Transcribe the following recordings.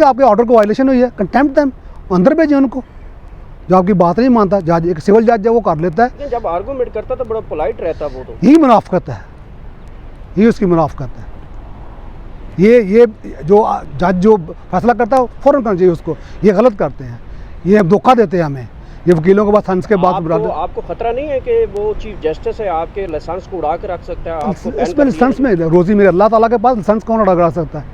आपके ऑर्डर को वायलेशन हुई है, कंटेम्प्ट देम, अंदर भेजें उनको। जो आपकी बात नहीं मानता जज, एक सिविल जज है वो कर लेता है, जब आर्गूमेंट करता तो बड़ा पोलाइट रहता वो तो। यही मुनाफकत है, ये उसकी मुनाफकत है। ये जो जज जो फैसला करता है फ़ौरन करना चाहिए उसको। ये गलत करते हैं, ये धोखा देते हैं हमें, ये वकीलों के पास हंस के बाद। आपको खतरा नहीं है कि वो चीफ जस्टिस है, आपके लाइसेंस को उड़ा के रख सकता है? आपको इसमें लाइसेंस में रोज़ी मेरे अल्लाह ताला के पास लाइसेंस कौन उड़ा सकता है?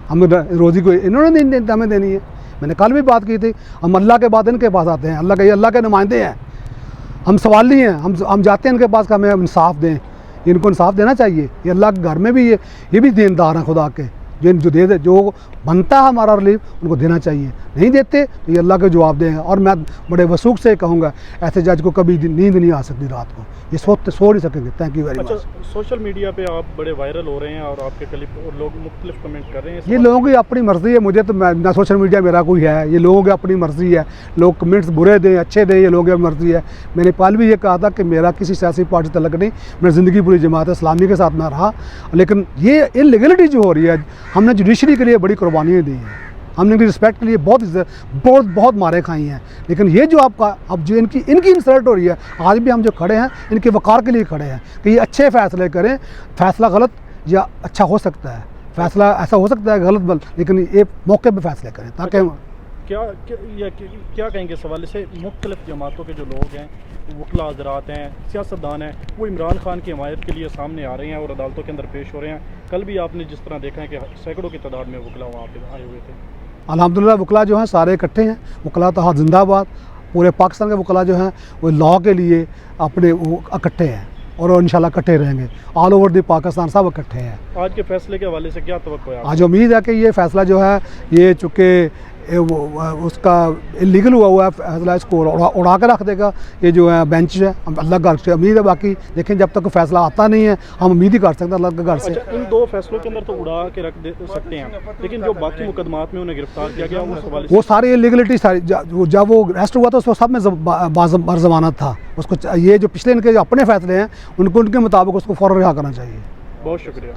हमें रोज़ी को इन्होंने हमें देनी है। मैंने कल भी बात की थी, हम अल्लाह के बाद इनके पास आते हैं, अल्लाह के नुमाइंदे हैं, हम सवाली हैं, हम जाते हैं इनके पास कि हमें इंसाफ दें। इनको इंसाफ देना चाहिए। ये अल्लाह के घर में भी ये भी देनदार हैं खुदा के, जो बनता है हमारा रिलीफ उनको देना चाहिए। नहीं देते तो ये अल्लाह के जवाब दें। और मैं बड़े वसूख से कहूँगा, ऐसे जज को कभी नींद नहीं आ सकती रात को, ये सो नहीं सकेंगे। Thank you very much. Social media पे आप बड़े वायरल हो रहे हैं और आपके क्लिप और लोग मुख्तलिफ कमेंट कर रहे हैं। ये लोगों की अपनी मर्ज़ी है, मुझे तो ना सोशल मीडिया मेरा कोई है, ये लोगों की अपनी मर्ज़ी है। लोग कमेंट्स बुरे दें अच्छे दें, ये लोगों की मर्ज़ी है। मैंने कल भी ये कहा था कि मेरा किसी सियासी पार्टी तलक नहीं, मेरी ज़िंदगी पूरी जमात इस्लामी के साथ में रहा। लेकिन ये इलीगलिटी जो हो रही है, हमने जुडिशरी के लिए बड़ी कुर्बानियाँ दी हैं, हमने इनकी रिस्पेक्ट के लिए बहुत मारे खाई हैं। लेकिन ये जो आपका अब जो इनकी इंसल्ट हो रही है, आज भी हम जो खड़े हैं इनके वक़ार के लिए खड़े हैं कि ये अच्छे फ़ैसले करें। फ़ैसला गलत या अच्छा हो सकता है, फ़ैसला ऐसा हो सकता है गलत लेकिन ये मौके पे फ़ैसले करें ताकि क्या कहेंगे इस हवाले से? मुख्तलिफ जमातों के जो लोग हैं, वकला हज़रात हैं, सियासतदान हैं, वो इमरान खान की हमायत के लिए सामने आ रहे हैं और अदालतों के अंदर पेश हो रहे हैं। कल भी आपने जिस तरह देखा है कि सैकड़ों की तादाद में वकला वहाँ पे आए हुए थे। अल्हम्दुलिल्लाह वकला जो हैं सारे इकट्ठे हैं। वकला तो जिंदाबाद। पूरे पाकिस्तान के वकला जो हैं वो लॉ के लिए अपने वो इकट्ठे हैं और इंशाल्लाह इकट्ठे रहेंगे। ऑल ओवर द पाकिस्तान सब इकट्ठे हैं। आज के फैसले के हवाले से क्या तवक्को है? आज उम्मीद है कि ये फ़ैसला जो है, ये चूँकि उसका इलीगल हुआ है फैसला, इसको उड़ा कर रख देगा ये जो है बेंच है। अल्लाह घर से उम्मीद है, बाकी देखें जब तक फैसला आता नहीं है हम उम्मीद ही कर सकते हैं अल्लाह के घर से। अच्छा, इन दो फैसलों के अंदर तो उड़ा के रख दे सकते हैं, लेकिन जो बाकी मुकदमात में उन्हें गिरफ्तार किया गया वो सारी इलीगलिटी सारी जब वो अरेस्ट हुआ तो उसको सब में बरज़मानत था। उसको ये जो पिछले इनके जो अपने फैसले हैं उनको उनके मुताबिक उसको फ़ौरन रिहा करना चाहिए। बहुत शुक्रिया।